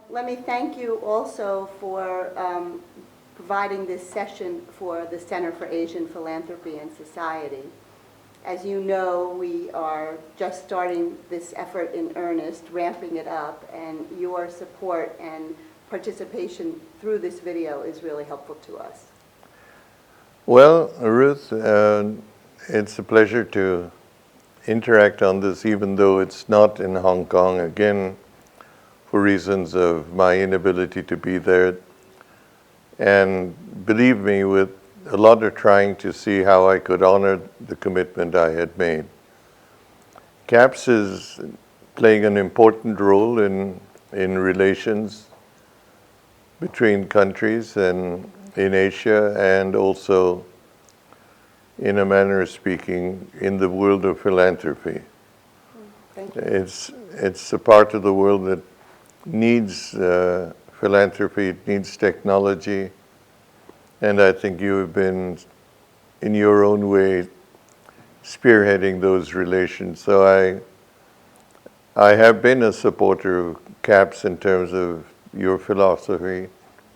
Let me thank you also for providing this session for the Center for Asian Philanthropy and Society. As you know, we are just starting this effort in earnest, ramping it up, and your support and participation through this video is really helpful to us. Well, Ruth, it's a pleasure to interact on this, even though it's not in Hong Kong, again, for reasons of my inability to be there. And believe me, with a lot of trying to see how I could honor the commitment I had made. CAPS is playing an important role in relations between countries and in Asia, and also, in a manner of speaking, in the world of philanthropy. Thank you. It's a part of the world that needs philanthropy, it needs technology, and I think you have been, in your own way, spearheading those relations. So I have been a supporter of CAPS in terms of your philosophy,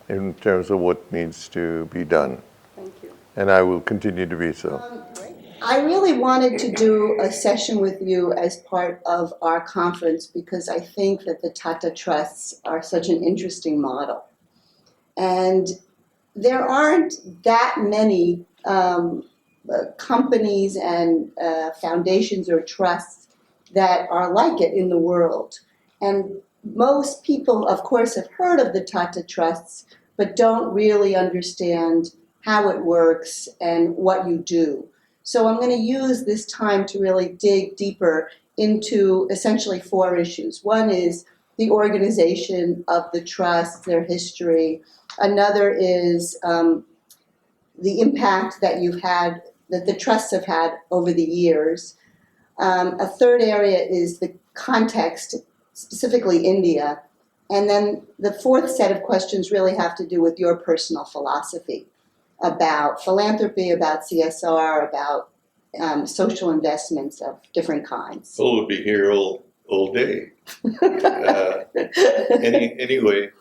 in terms of what needs to be done. Thank you. And I will continue to be so. I really wanted to do a session with you as part of our conference because I think that the Tata Trusts are such an interesting model. And there aren't that many companies and foundations or trusts that are like it in the world. And most people, of course, have heard of the Tata Trusts, but don't really understand how it works and what you do. So I'm going to use this time to really dig deeper into essentially four issues. One is the organization of the trust, their history. Another is the impact that that the trusts have had over the years. A third area is the context, specifically India. And then the fourth set of questions really have to do with your personal philosophy about philanthropy, about CSR, about social investments of different kinds. Well, we'll be here all day. Anyway,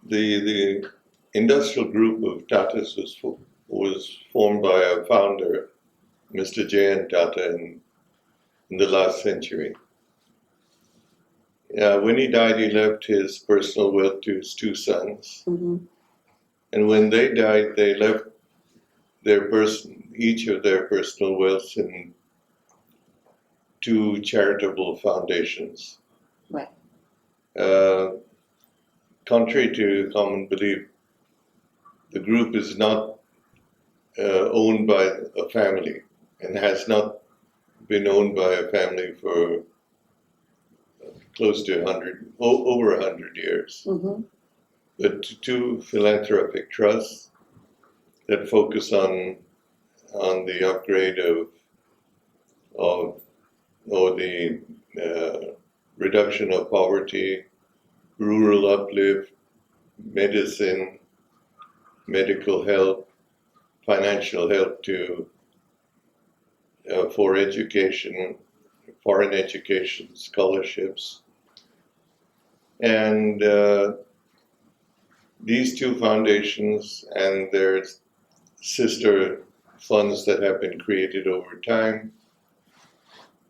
the industrial group of Tatas was formed by a founder, Mr. J.N. Tata, in the last century. When he died, he left his personal wealth to his two sons. Mm-hmm. And when they died, they left each of their personal wealth in two charitable foundations. Right. Contrary to common belief, the group is not owned by a family and has not been owned by a family for close to over 100 years. Mm-hmm. But two philanthropic trusts that focus on the upgrade or the reduction of poverty, rural uplift, medicine, medical help, financial help for education, foreign education, scholarships. And these two foundations and their sister funds that have been created over time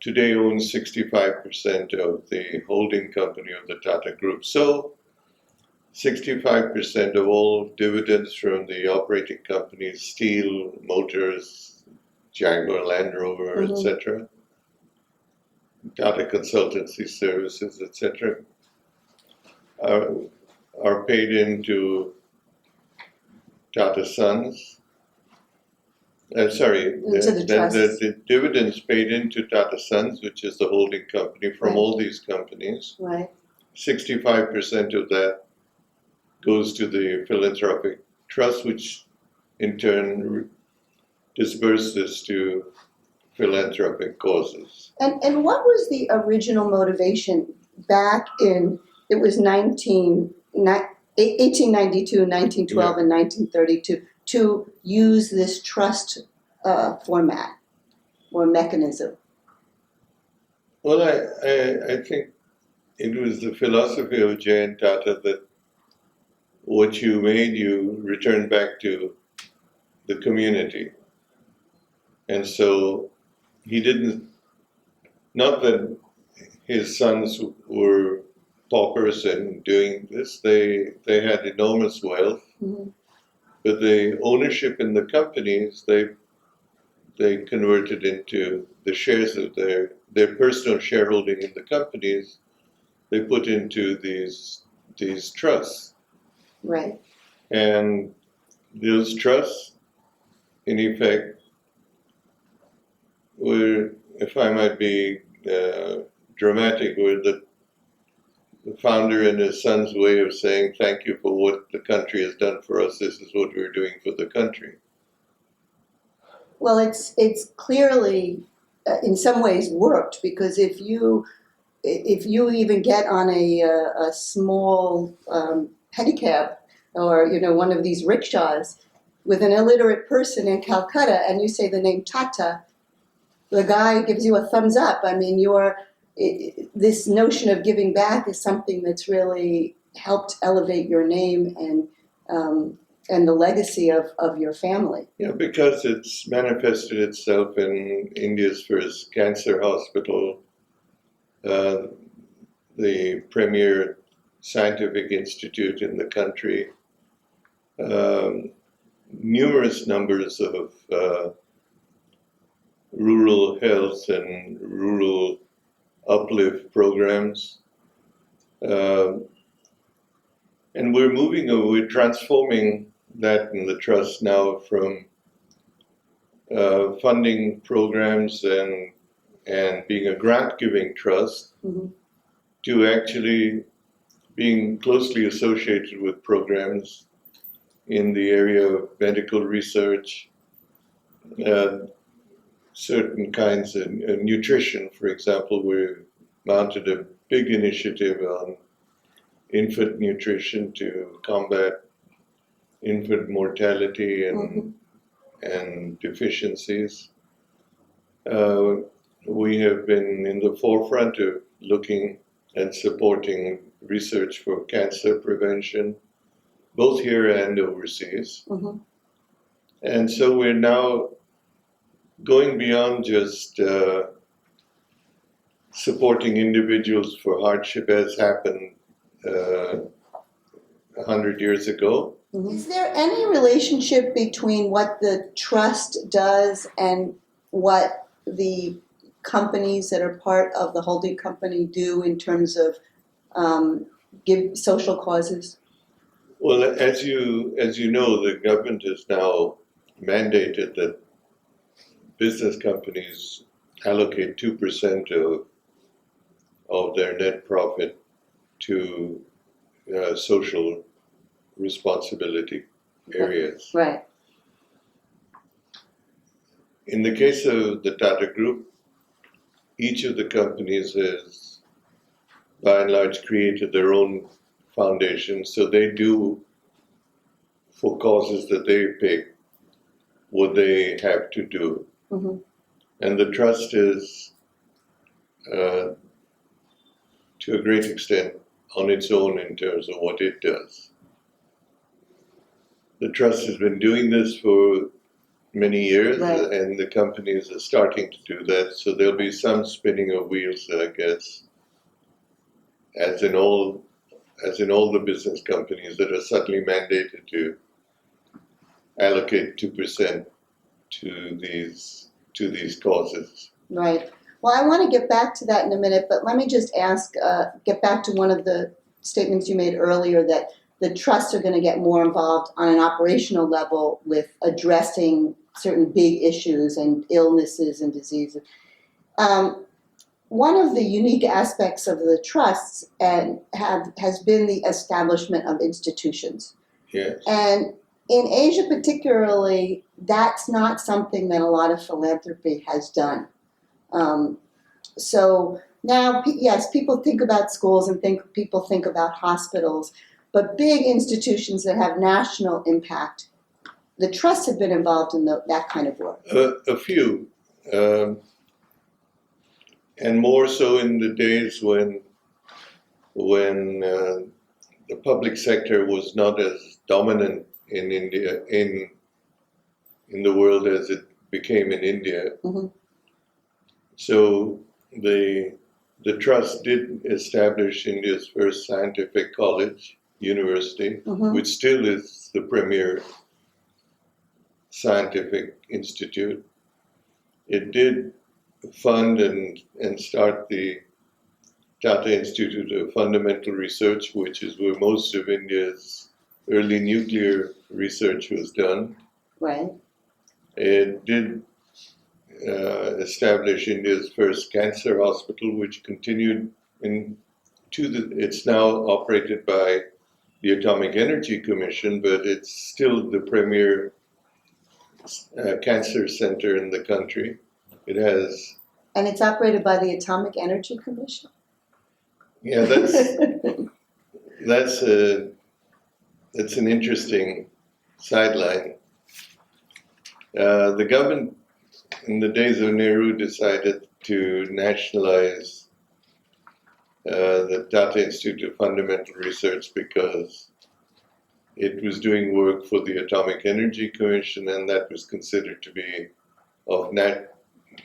today own 65% of the holding company of the Tata Group. So 65% of all dividends from the operating companies, Steel, Motors, Jaguar, Land Rover, Mm-hmm. etc., Tata Consultancy Services, etc., are paid into Tata Sons. The dividends paid into Tata Sons, which is the holding company from Right. all these companies. Right. 65% of that goes to the philanthropic trust, which in turn disburses to philanthropic causes. And what was the original motivation back in, it was 1892, 1912, and 1932 to use this trust format or mechanism? Well, I think it was the philosophy of Ratan Tata that what you made, you return back to the community. And so he didn't, not that his sons were paupers and doing this, they had enormous wealth, Mm-hmm. but the ownership in the companies, they converted into the shares of their personal shareholding in the companies, they put into these trusts. Right. And those trusts, in effect, were, if I might be dramatic, were the founder and his son's way of saying thank you for what the country has done for us. This is what we're doing for the country. Well, it's clearly in some ways worked, because if you even get on a small pedicab, or one of these rickshaws with an illiterate person in Calcutta, and you say the name Tata, the guy gives you a thumbs up. I mean, this notion of giving back is something that's really helped elevate your name and the legacy of your family. Yeah, because it's manifested itself in India's first cancer hospital, the premier scientific institute in the country, numerous numbers of rural health and rural uplift programs. And we're transforming that in the trust now from funding programs and being a grant-giving trust Mm-hmm. to actually being closely associated with programs in the area of medical research, certain kinds of nutrition. For example, we mounted a big initiative on infant nutrition to combat infant mortality and deficiencies. We have been in the forefront of looking and supporting research for cancer prevention, both here and overseas. Mm-hmm. And so we're now going beyond just supporting individuals for hardship as happened 100 years ago. Mm-hmm. Is there any relationship between what the trust does and what the companies that are part of the holding company do in terms of give social causes? Well, as you know, the government has now mandated that business companies allocate 2% of their net profit to social responsibility areas. Right. In the case of the Tata Group, each of the companies has, by and large, created their own foundation, so they do, for causes that they pick, what they have to do. Mm-hmm. And the trust is, to a great extent, on its own in terms of what it does. The trust has been doing this for many years, Right. and the companies are starting to do that, so there'll be some spinning of wheels, I guess, as in all the business companies that are suddenly mandated to allocate 2% to these causes. Right. Well, I want to get back to that in a minute, but let me just get back to one of the statements you made earlier, that the trusts are going to get more involved on an operational level with addressing certain big issues and illnesses and diseases. One of the unique aspects of the trusts has been the establishment of institutions. Yes. And in Asia particularly, that's not something that a lot of philanthropy has done. So now, yes, people think about schools and people think about hospitals, but big institutions that have national impact, the trusts have been involved in that kind of work. A few. and more so in the days when the public sector was not as dominant in India, in the world as it became in India. Mm-hmm. So the trust did establish India's first scientific college, university, Mm-hmm. which still is the premier scientific institute. It did fund and start the Tata Institute of Fundamental Research, which is where most of India's early nuclear research was done. Right. It did establish India's first cancer hospital, which continued it's now operated by the Atomic Energy Commission, but it's still the premier cancer center in the country. It has. And it's operated by the Atomic Energy Commission? Yeah, that's an interesting sideline. The government in the days of Nehru decided to nationalize the Tata Institute of Fundamental Research because it was doing work for the Atomic Energy Commission, and that was considered to be of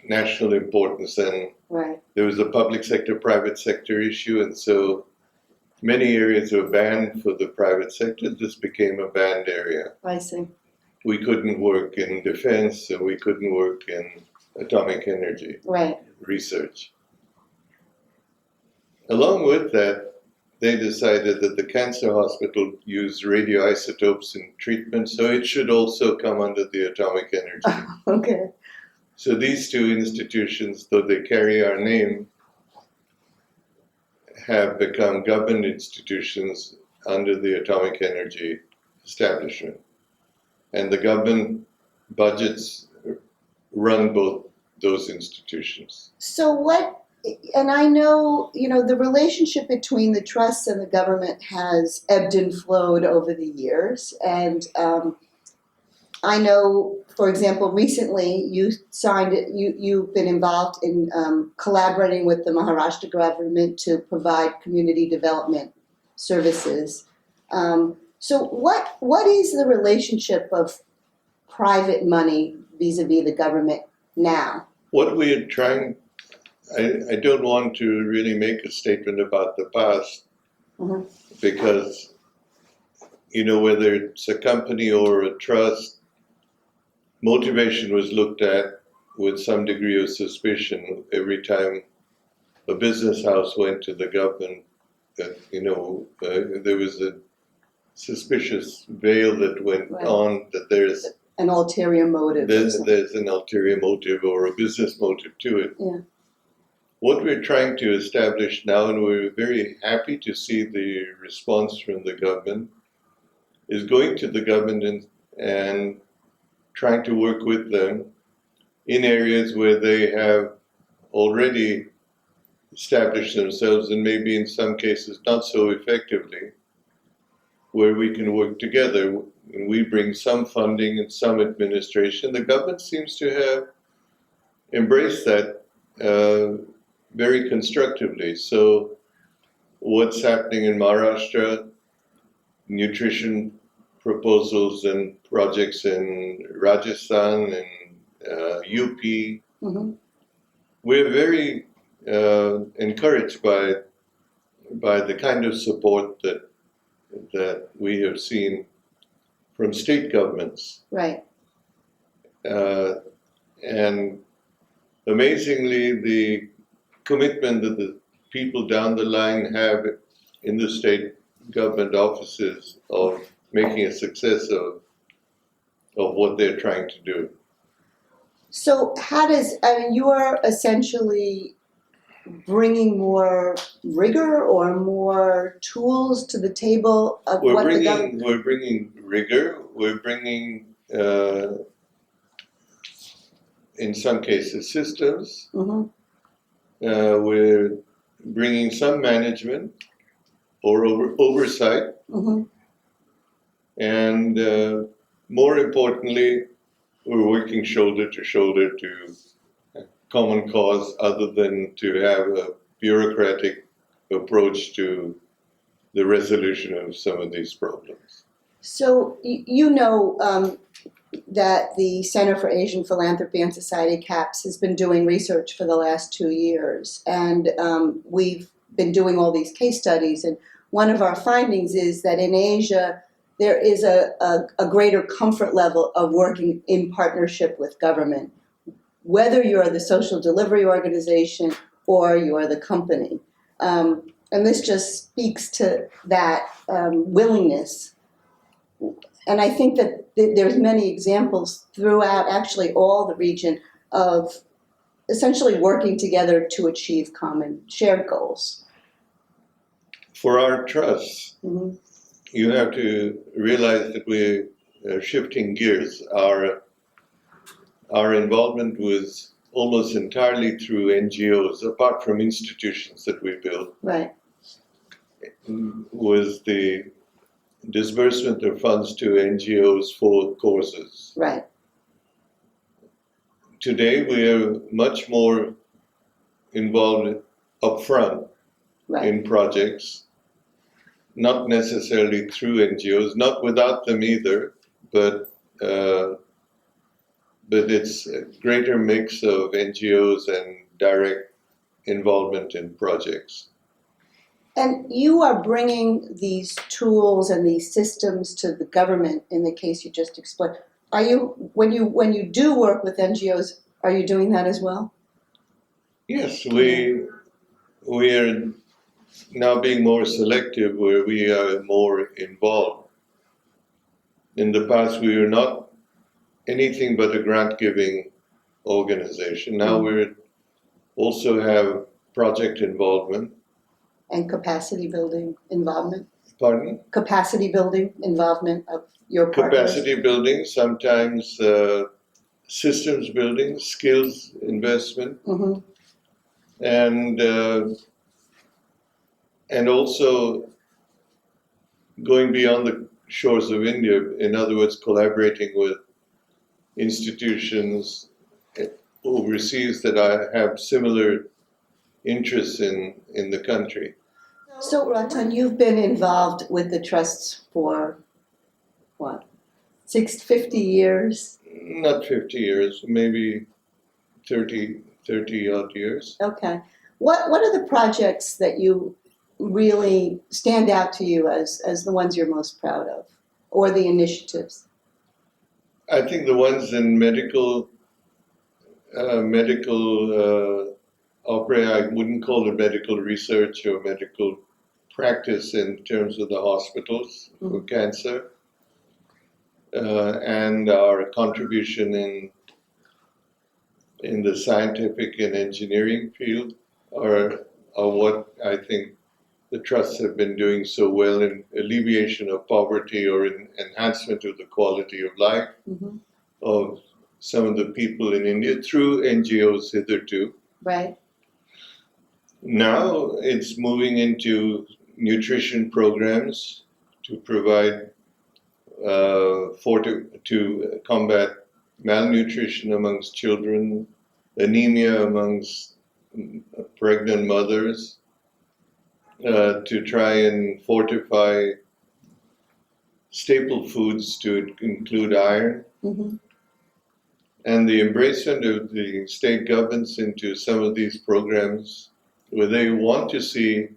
national importance. And right. There was a public sector, private sector issue, and so many areas were banned for the private sector. This became a banned area. I see. We couldn't work in defense, and we couldn't work in atomic energy research. Along with that, they decided that the cancer hospital used radioisotopes in treatment, so it should also come under the atomic energy. Okay. So these two institutions, though they carry our name, have become government institutions under the atomic energy establishment. And the government budgets run both those institutions. So and I know, the relationship between the trusts and the government has ebbed and flowed over the years. And I know, for example, recently you've been involved in collaborating with the Maharashtra government to provide community development services. So what is the relationship of private money vis-a-vis the government now? What we are trying, I don't want to really make a statement about the past, Mm-hmm. because, whether it's a company or a trust, motivation was looked at with some degree of suspicion every time a business house went to the government. There was a suspicious veil that went on, that there's an ulterior motive. There's an ulterior motive or a business motive to it. Yeah. What we're trying to establish now, and we're very happy to see the response from the government, is going to the government and trying to work with them in areas where they have already established themselves, and maybe in some cases not so effectively, where we can work together. We bring some funding and some administration. The government seems to have embraced that very constructively. So what's happening in Maharashtra, nutrition proposals and projects in Rajasthan and UP, Mm-hmm. we're very encouraged by the kind of support that we have seen from state governments. Right. And amazingly, the commitment that the people down the line have in the state government offices of making a success of what they're trying to do. So you are essentially bringing more rigor or more tools to the table of We're what the bringing government... we're bringing rigor. We're bringing in some cases systems. Mm-hmm. We're bringing some management or oversight, Mm-hmm. and more importantly, we're working shoulder to shoulder to common cause other than to have a bureaucratic approach to the resolution of some of these problems. So you know that the Center for Asian Philanthropy and Society, CAPS, has been doing research for the last 2 years, and we've been doing all these case studies, and one of our findings is that in Asia there is a greater comfort level of working in partnership with government, whether you're the social delivery organization or you're the company. And this just speaks to that willingness. And I think that there's many examples throughout actually all the region of essentially working together to achieve common shared goals. For our trusts, Mm-hmm. you have to realize that we're shifting gears. Our involvement was almost entirely through NGOs, apart from institutions that we built, Right. was the disbursement of funds to NGOs for causes. Right. Today, we are much more involved upfront Right. in projects, not necessarily through NGOs, not without them either, but it's a greater mix of NGOs and direct involvement in projects. And you are bringing these tools and these systems to the government in the case you just explained. Are you, when you do work with NGOs, are you doing that as well? Yes, we are now being more selective where we are more involved. In the past, we were not anything but a grant-giving organization. Now we also have project involvement. And capacity building involvement? Pardon? Capacity building involvement of your partners? Capacity building, sometimes systems building, skills investment, Mm-hmm. and also going beyond the shores of India. In other words, collaborating with institutions overseas that have similar interests in the country. So, Ratan, you've been involved with the trusts for what, 50 years? Not 50 years, maybe 30 odd years. Okay. What are the projects that you really stand out to you as the ones you're most proud of, or the initiatives? I think the ones in medical I wouldn't call it medical research or medical practice in terms of the hospitals for cancer, and our contribution in the scientific and engineering field are what I think the trusts have been doing so well in alleviation of poverty or in enhancement of the quality of life of some of the people in India through NGOs hitherto. Right. Now it's moving into nutrition programs to provide to combat malnutrition amongst children, anemia amongst pregnant mothers, to try and fortify staple foods to include iron, and the embracement of the state governments into some of these programs where they want to see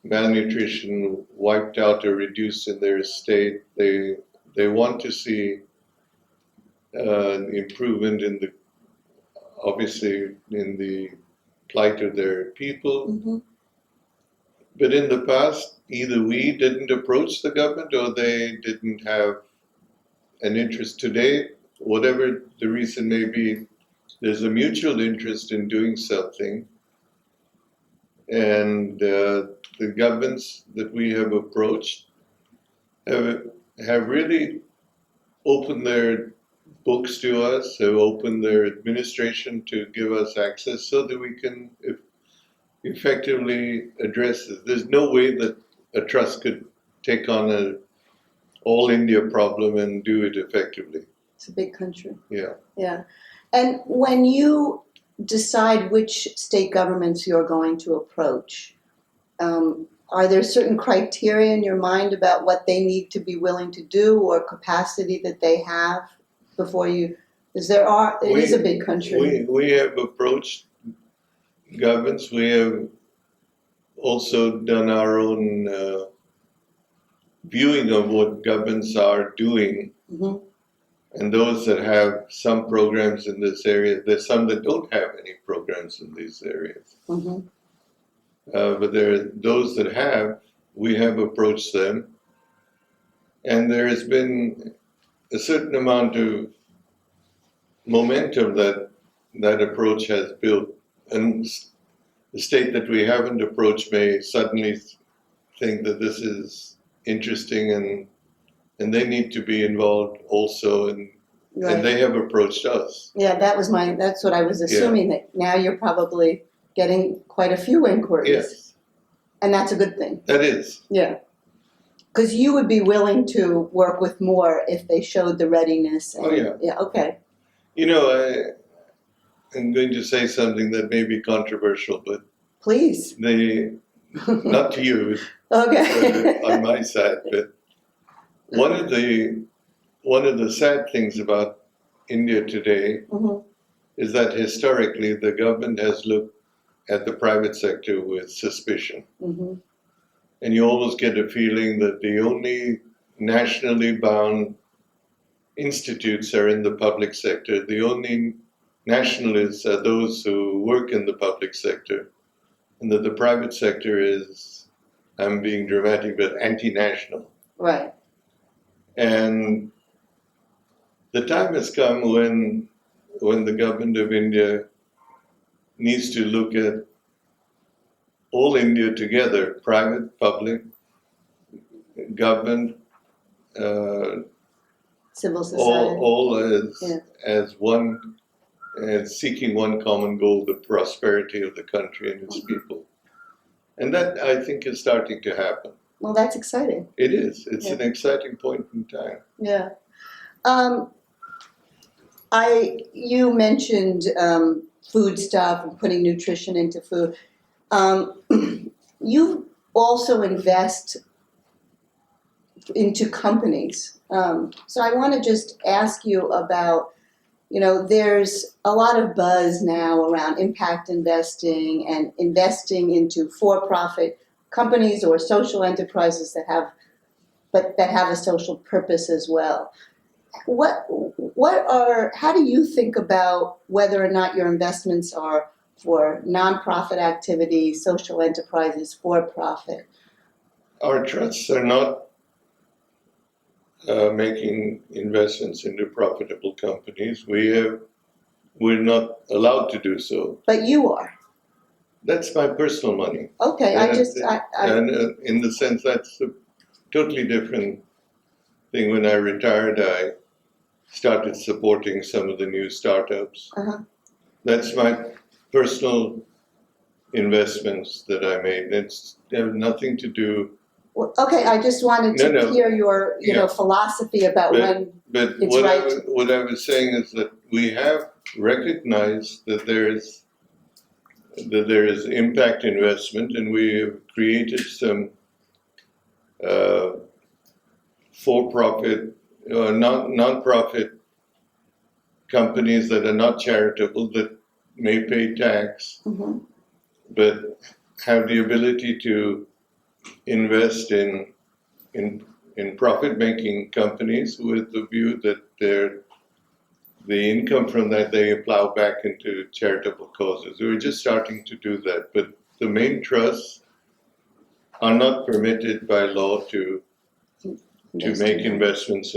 malnutrition wiped out or reduced in their state. They want to see improvement obviously in the plight of their people. But in the past, either we didn't approach the government or they didn't have an interest. Today, whatever the reason may be, there's a mutual interest in doing something. And the governments that we have approached have really opened their books to us, have opened their administration to give us access so that we can effectively address this. There's no way that a trust could take on an all India problem and do it effectively. It's a big country. Yeah. Yeah. And when you decide which state governments you're going to approach, are there certain criteria in your mind about what they need to be willing to do or capacity that they have before you? Because it is a big country. We have approached governments. We have also done our own viewing of what governments are doing. Mm-hmm. And those that have some programs in this area, there's some that don't have any programs in these areas. Mm-hmm. But there are those that have, we have approached them. And there has been a certain amount of momentum that approach has built. And the state that we haven't approached may suddenly think that this is interesting and they need to be involved also, and they have approached us. Yeah, that's what I was assuming, that now you're probably getting quite a few inquiries. Yes. And that's a good thing. That is. Yeah. Because you would be willing to work with more if they showed the readiness. Oh, yeah. Yeah, okay. You know, I'm going to say something that may be controversial, but please. Not to you, okay. on my side, but one of the sad things about India today mm-hmm. is that historically the government has looked at the private sector with suspicion. Mm-hmm. And you almost get a feeling that the only nationally bound institutes are in the public sector. The only nationalists are those who work in the public sector. And that the private sector is, I'm being dramatic, but anti-national. Right. And the time has come when the government of India needs to look at all India together, private, public, government, civil society, all as one, as seeking one common goal, the prosperity of the country and its people. And that, I think, is starting to happen. Well, that's exciting. It is. It's an exciting point in time. Yeah. You mentioned food stuff and putting nutrition into food. You also invest into companies. So I want to just ask you about, there's a lot of buzz now around impact investing and investing into for-profit companies or social enterprises that have a social purpose as well. How do you think about whether or not your investments are for nonprofit activities, social enterprises, for-profit? Our trusts are not making investments into profitable companies. We're not allowed to do so. But you are. That's my personal money. Okay, and in the sense that's a totally different thing. When I retired, I started supporting some of the new startups. Uh-huh. That's my personal investments that I made. They have nothing to do. Well, okay, I just wanted to hear your philosophy about when it's right. What I was saying is that we have recognized that there is impact investment, and we have created some for-profit, non-profit companies that are not charitable, that may pay tax, mm-hmm. but have the ability to invest in profit-making companies with the view that the income from that they plow back into charitable causes. We're just starting to do that, but the main trusts are not permitted by law to make investments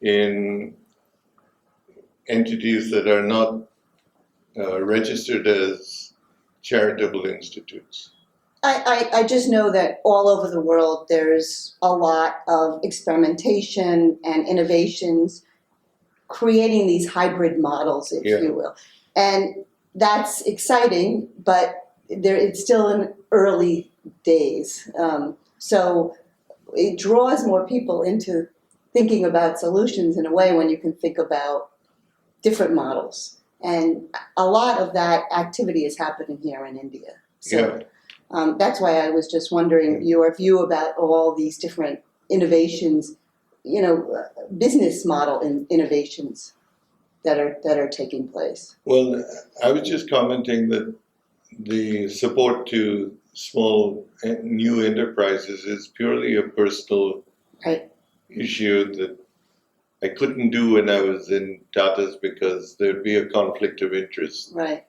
in entities that are not registered as charitable institutes. I just know that all over the world there's a lot of experimentation and innovations creating these hybrid models, if you will. And that's exciting, but it's still in early days. So it draws more people into thinking about solutions in a way when you can think about different models. And a lot of that activity is happening here in India. So that's why I was just wondering your view about all these different innovations, business model innovations that are taking place. Well, I was just commenting that the support to small and new enterprises is purely a personal Right. issue that I couldn't do when I was in Tatas because there'd be a conflict of interest Right.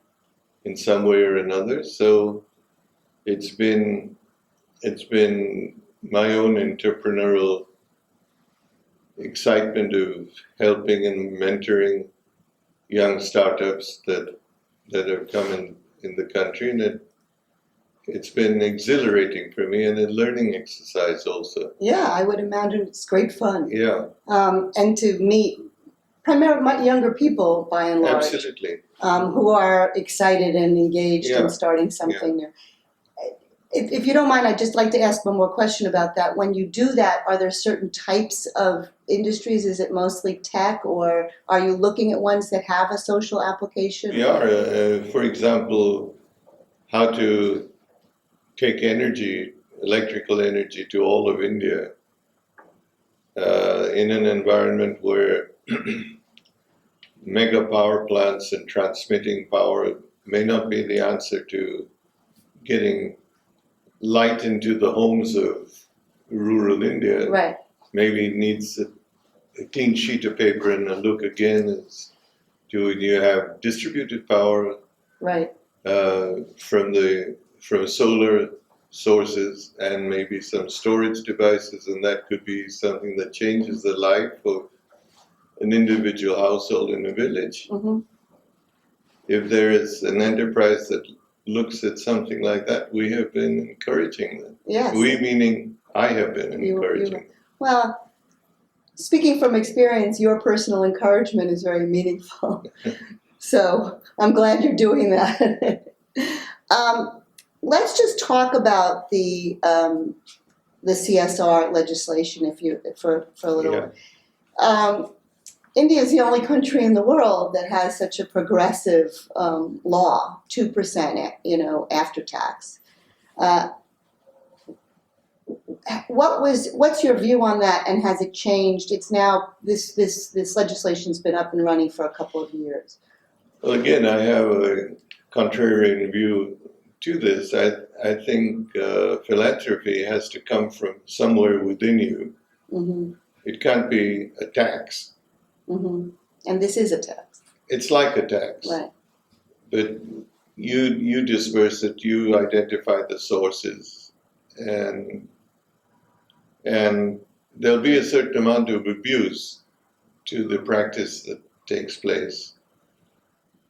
in some way or another. So it's been my own entrepreneurial excitement of helping and mentoring young startups that have come in the country, and it's been exhilarating for me and a learning exercise also. Yeah, I would imagine it's great fun. Yeah. And to meet primarily younger people, by and large, Absolutely. who are excited and engaged Yeah. in starting something new. If you don't mind, I'd just like to ask one more question about that. When you do that, are there certain types of industries? Is it mostly tech, or are you looking at ones that have a social application? Yeah. For example, how to take electrical energy to all of India in an environment where mega power plants and transmitting power may not be the answer to getting light into the homes of rural India. Right. Maybe it needs a clean sheet of paper and a look again as to you have distributed power Right. from solar sources and maybe some storage devices, and that could be something that changes the life of an individual household in a village. Mm-hmm. If there is an enterprise that looks at something like that, we have been encouraging them. Yes. We meaning I have been encouraging. Well, speaking from experience, your personal encouragement is very meaningful. So I'm glad you're doing that. Let's just talk about the CSR legislation, for a little. Yeah. India is the only country in the world that has such a progressive law, 2%, after tax. What's your view on that, and has it changed? It's now this legislation's been up and running for a couple of years. Well, again, I have a contrarian view to this. I think philanthropy has to come from somewhere within you. Mm-hmm. It can't be a tax. Mm-hmm. And this is a tax. It's like a tax. Right. But you disperse it, you identify the sources, and there'll be a certain amount of abuse to the practice that takes place.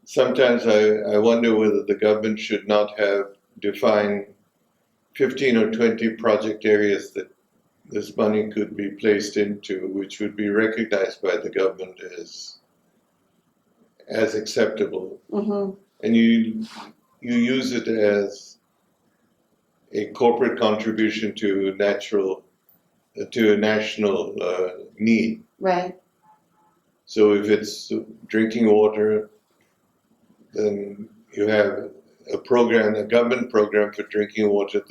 Sometimes I wonder whether the government should not have defined 15 or 20 project areas that this money could be placed into, which would be recognized by the government as acceptable. Mm-hmm. And you use it as a corporate contribution to a national need. Right. So if it's drinking water, then you have a government program for drinking water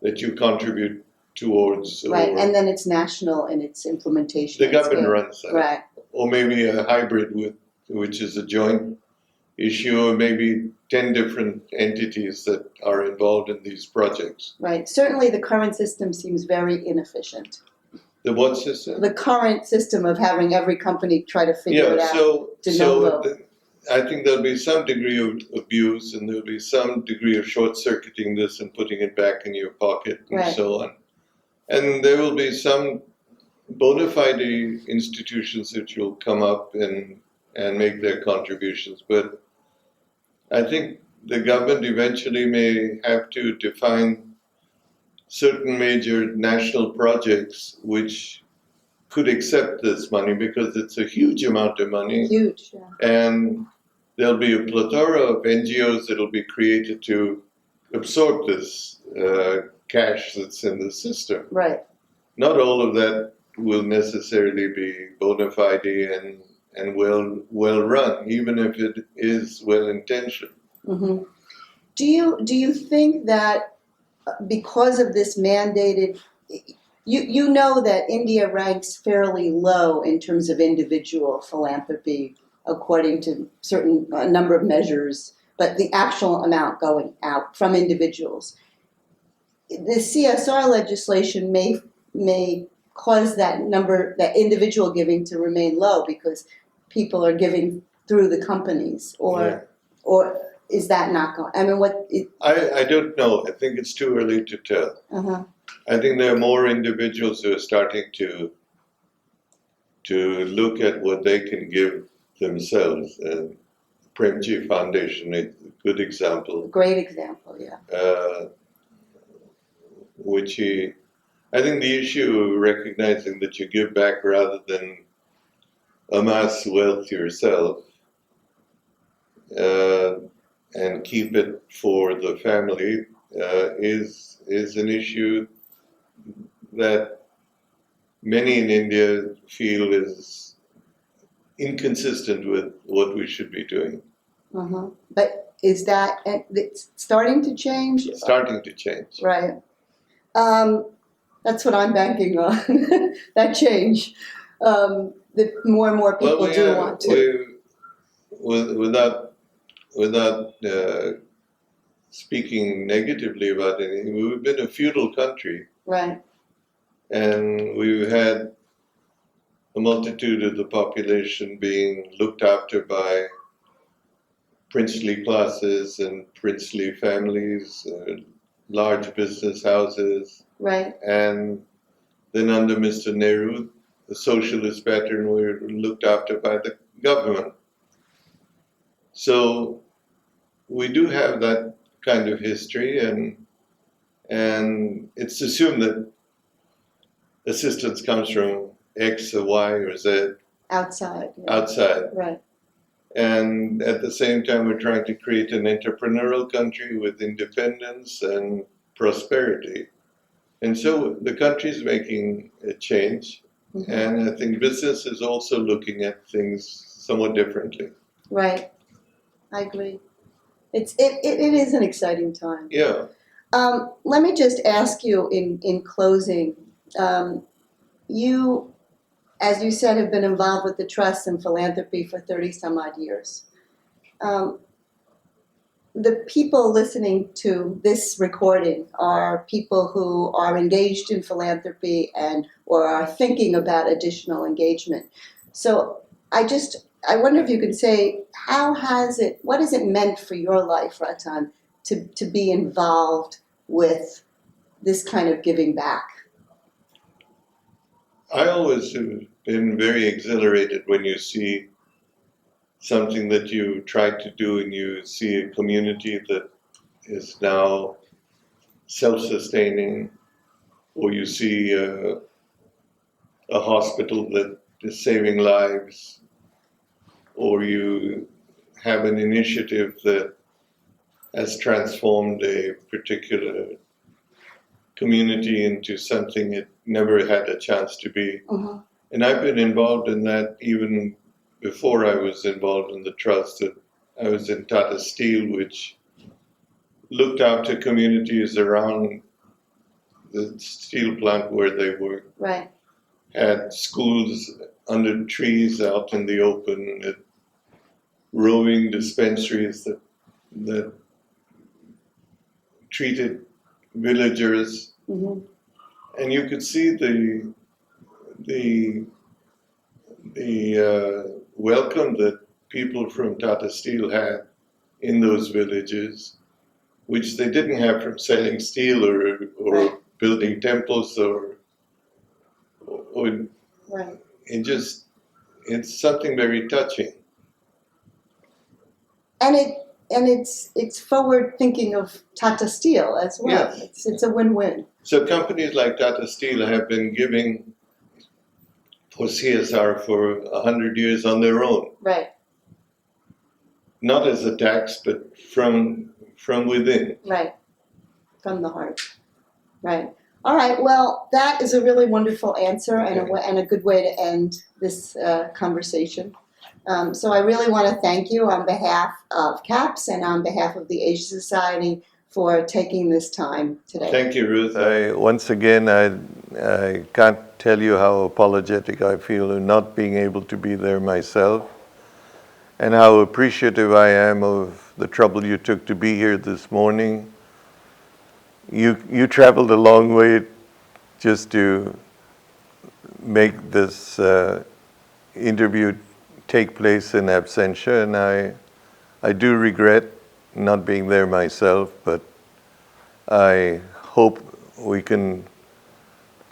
that you contribute towards. Right, and then it's national in its implementation. The government runs that. Right. Or maybe a hybrid which is a joint issue, or maybe 10 different entities that are involved in these projects. Right. Certainly the current system seems very inefficient. The what system? The current system of having every company try to figure it out. I think there'll be some degree of abuse, and there'll be some degree of short-circuiting this and putting it back in your pocket and so on. And there will be some bona fide institutions that will come up and make their contributions. But I think the government eventually may have to define certain major national projects which could accept this money, because it's a huge amount of money. Huge, yeah. And there'll be a plethora of NGOs that will be created to absorb this cash that's in the system. Right. Not all of that will necessarily be bona fide and well run, even if it is well intentioned. Mm-hmm. Do you think that because of this mandated, you know that India ranks fairly low in terms of individual philanthropy according to a number of measures, but the actual amount going out from individuals. The CSR legislation may cause that individual giving to remain low because people are giving through the companies, or is that not going? I mean, I don't know. I think it's too early to tell. Uh-huh. I think there are more individuals who are starting to look at what they can give themselves. Premji Foundation is a good example. Great example, yeah. I think the issue of recognizing that you give back rather than amass wealth yourself and keep it for the family is an issue that many in India feel is inconsistent with what we should be doing. Uh-huh. But is that it's starting to change? Starting to change. Right. That's what I'm banking on. That change. That more and more people want to. Without speaking negatively about anything, we've been a feudal country. Right. And we've had a multitude of the population being looked after by princely classes and princely families, large business houses. Right. And then under Mr. Nehru, the socialist pattern, were looked after by the government. So we do have that kind of history, and it's assumed that assistance comes from X or Y or Z. Outside. Yeah. Outside. Right. And at the same time, we're trying to create an entrepreneurial country with independence and prosperity. And so the country is making a change. Mm-hmm. And I think business is also looking at things somewhat differently. Right. I agree. It is an exciting time. Yeah. Let me just ask you in closing, you, as you said, have been involved with the Trust and Philanthropy for 30 some odd years. The people listening to this recording are people who are engaged in philanthropy or are thinking about additional engagement. So I wonder if you could say, what has it meant for your life, Ratan, to be involved with this kind of giving back? I always have been very exhilarated when you see something that you tried to do and you see a community that is now self-sustaining, or you see a hospital that is saving lives, or you have an initiative that has transformed a particular community into something it never had a chance to be. Uh-huh. And I've been involved in that even before I was involved in the trust. I was in Tata Steel, which looked after communities around the steel plant where they were. Right. Had schools under trees out in the open, had roving dispensaries that treated villagers. Mm-hmm. And you could see the welcome that people from Tata Steel had in those villages, which they didn't have from selling steel or right. building temples or right. It's something very touching. And it's forward thinking of Tata Steel as well. Yes. It's a win-win. So companies like Tata Steel have been giving for CSR for 100 years on their own. Right. Not as a tax, but from within. Right. From the heart. Right. All right. Well, that is a really wonderful answer and a good way to end this conversation. So I really want to thank you on behalf of CAPS and on behalf of the Asia Society for taking this time today. Thank you, Ruth. Once again, I can't tell you how apologetic I feel in not being able to be there myself, and how appreciative I am of the trouble you took to be here this morning. You traveled a long way just to make this interview take place in absentia, and I do regret not being there myself, but I hope we can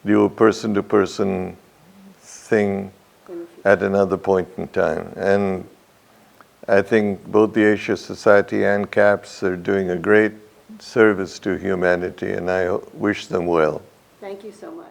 do a person-to-person thing at another point in time. And I think both the Asia Society and CAPS are doing a great service to humanity, and I wish them well. Thank you so much.